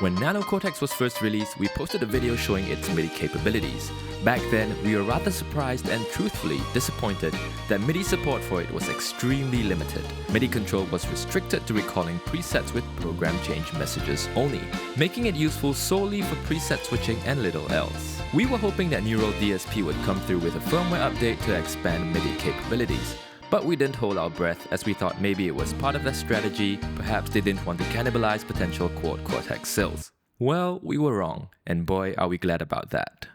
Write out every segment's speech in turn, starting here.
When Nano Cortex was first released, we posted a video showing its MIDI capabilities. Back then, we were rather surprised and truthfully disappointed that MIDI support for it was extremely limited. MIDI control was restricted to recalling presets with program change messages only, making it useful solely for preset switching and little else. We were hoping that Neural DSP would come through with a firmware update to expand MIDI capabilities. But we didn't hold our breath as we thought maybe it was part of their strategy, perhaps they didn't want to cannibalize potential Quad Cortex sales. Well, we were wrong, and boy are we glad about that.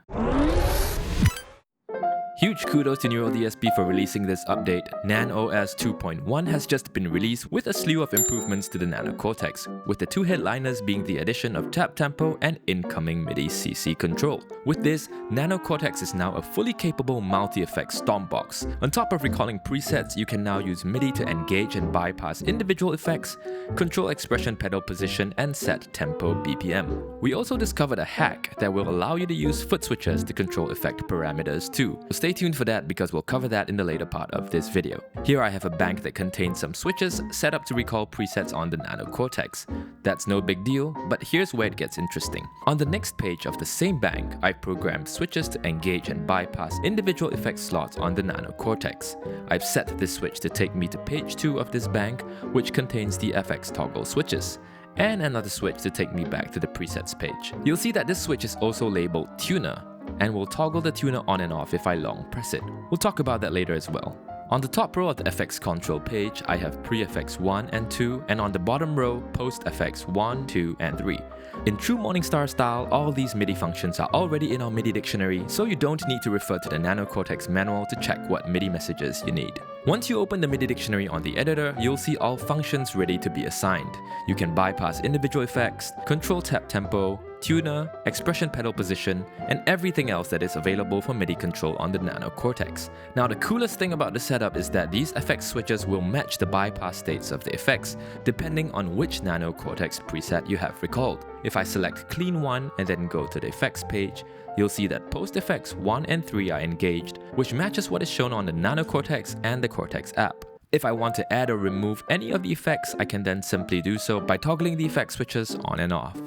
Huge kudos to Neural DSP for releasing this update. NanOS 2.1 has just been released with a slew of improvements to the Nano Cortex, with the two headliners being the addition of tap tempo and incoming MIDI CC control. With this, Nano Cortex is now a fully capable multi-effect stompbox. On top of recalling presets, you can now use MIDI to engage and bypass individual effects, control expression pedal position, and set tempo BPM. We also discovered a hack that will allow you to use foot switches to control effect parameters too. Stay tuned for that because we'll cover that in the later part of this video. Here I have a bank that contains some switches set up to recall presets on the Nano Cortex. That's no big deal, but here's where it gets interesting. On the next page of the same bank, I've programmed switches to engage and bypass individual effect slots on the Nano Cortex. I've set this switch to take me to page 2 of this bank, which contains the FX toggle switches, and another switch to take me back to the presets page. You'll see that this switch is also labeled tuner, and will toggle the tuner on and off if I long press it. We'll talk about that later as well. On the top row of the FX control page, I have pre-FX 1 and 2, and on the bottom row, post-FX 1, 2, and 3. In true Morningstar style, all these MIDI functions are already in our MIDI dictionary, so you don't need to refer to the Nano Cortex manual to check what MIDI messages you need. Once you open the MIDI dictionary on the editor, you'll see all functions ready to be assigned. You can bypass individual effects, control tap tempo, tuner, expression pedal position, and everything else that is available for MIDI control on the Nano Cortex. Now the coolest thing about the setup is that these FX switches will match the bypass states of the effects, depending on which Nano Cortex preset you have recalled. If I select Clean 1 and then go to the effects page, you'll see that post effects 1 and 3 are engaged, which matches what is shown on the Nano Cortex and the Cortex app. If I want to add or remove any of the effects, I can then simply do so by toggling the effect switches on and off.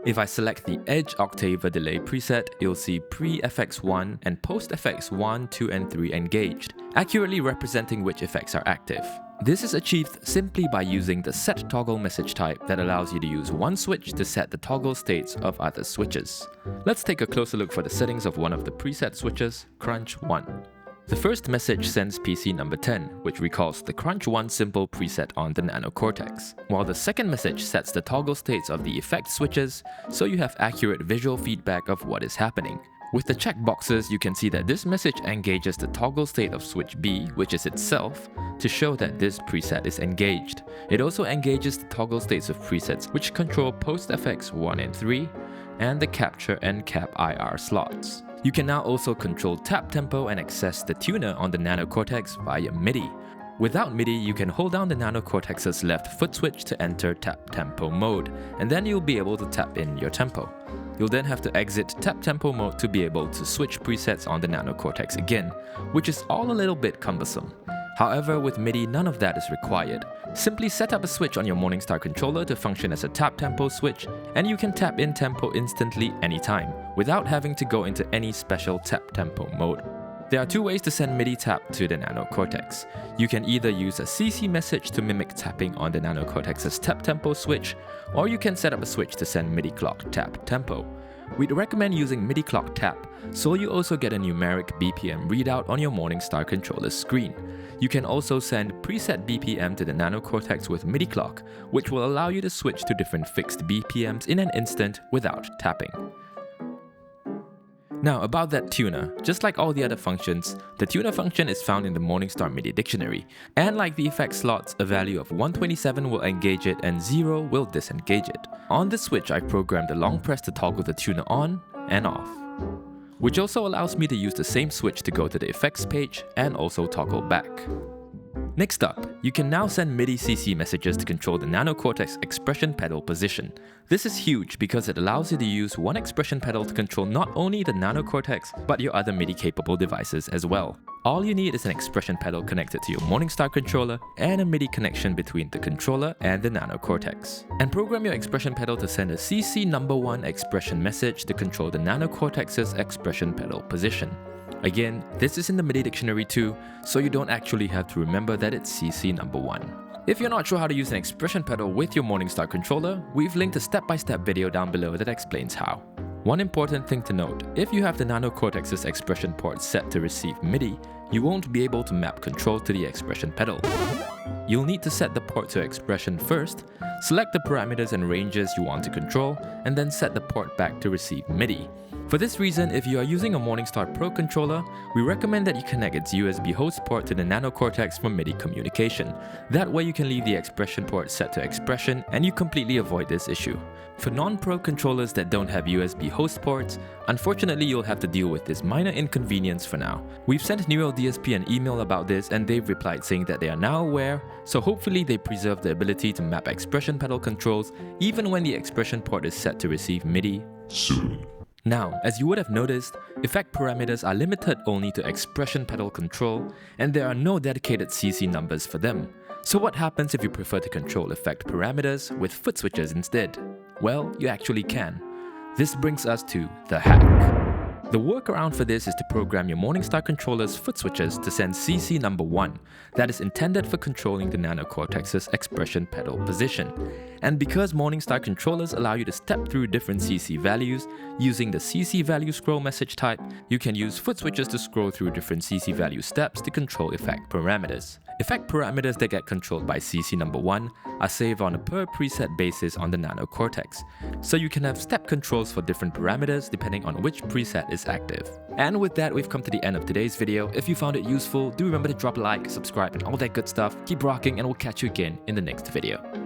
If I select the Edge Octave Delay preset, you'll see pre-FX1 and post-FX1, 2, and 3 engaged, accurately representing which effects are active. This is achieved simply by using the set toggle message type that allows you to use one switch to set the toggle states of other switches. Let's take a closer look for the settings of one of the preset switches, Crunch 1. The first message sends PC number 10, which recalls the Crunch 1 simple preset on the Nano Cortex, while the second message sets the toggle states of the effect switches, so you have accurate visual feedback of what is happening. With the checkboxes, you can see that this message engages the toggle state of switch B, which is itself, to show that this preset is engaged. It also engages the toggle states of presets which control post-FX 1 and 3, and the capture and cap IR slots. You can now also control tap tempo and access the tuner on the Nano Cortex via MIDI. Without MIDI, you can hold down the Nano Cortex's left foot switch to enter tap tempo mode, and then you'll be able to tap in your tempo. You'll then have to exit tap tempo mode to be able to switch presets on the Nano Cortex again, which is all a little bit cumbersome. However, with MIDI, none of that is required. Simply set up a switch on your Morningstar controller to function as a tap tempo switch, and you can tap in tempo instantly anytime, without having to go into any special tap tempo mode. There are two ways to send MIDI tap to the Nano Cortex. You can either use a CC message to mimic tapping on the Nano Cortex's tap tempo switch, or you can set up a switch to send MIDI clock tap tempo. We'd recommend using MIDI clock tap, so you also get a numeric BPM readout on your Morningstar controller's screen. You can also send preset BPM to the Nano Cortex with MIDI clock, which will allow you to switch to different fixed BPMs in an instant without tapping. Now about that tuner, just like all the other functions, the tuner function is found in the Morningstar MIDI dictionary, and like the effect slots, a value of 127 will engage it and 0 will disengage it. On this switch, I programmed a long press to toggle the tuner on and off, which also allows me to use the same switch to go to the effects page and also toggle back. Next up, you can now send MIDI CC messages to control the Nano Cortex expression pedal position. This is huge because it allows you to use one expression pedal to control not only the Nano Cortex, but your other MIDI capable devices as well. All you need is an expression pedal connected to your Morningstar controller and a MIDI connection between the controller and the Nano Cortex. And program your expression pedal to send a CC number 1 expression message to control the Nano Cortex's expression pedal position. Again, this is in the MIDI dictionary too, so you don't actually have to remember that it's CC number 1. If you're not sure how to use an expression pedal with your Morningstar controller, we've linked a step-by-step video down below that explains how. One important thing to note, if you have the Nano Cortex's expression port set to receive MIDI, you won't be able to map control to the expression pedal. You'll need to set the port to expression first, select the parameters and ranges you want to control, and then set the port back to receive MIDI. For this reason, if you are using a Morningstar Pro controller, we recommend that you connect its USB host port to the Nano Cortex for MIDI communication. That way you can leave the expression port set to expression and you completely avoid this issue. For non-Pro controllers that don't have USB host ports, unfortunately you'll have to deal with this minor inconvenience for now. We've sent NeuroDSP an email about this and they've replied saying that they are now aware, so hopefully they preserve the ability to map expression pedal controls even when the expression port is set to receive MIDI soon. Now, as you would have noticed, effect parameters are limited only to expression pedal control, and there are no dedicated CC numbers for them. So what happens if you prefer to control effect parameters with foot switches instead? Well, you actually can. This brings us to the hack. The workaround for this is to program your Morningstar controller's foot switches to send CC number 1 that is intended for controlling the Nano Cortex's expression pedal position. And because Morningstar controllers allow you to step through different CC values using the CC value scroll message type, you can use foot switches to scroll through different CC value steps to control effect parameters. Effect parameters that get controlled by CC number 1 are saved on a per preset basis on the Nano Cortex, so you can have step controls for different parameters depending on which preset is active. And with that, we've come to the end of today's video. If you found it useful, do remember to drop a like, subscribe and all that good stuff. Keep rocking and we'll catch you again in the next video.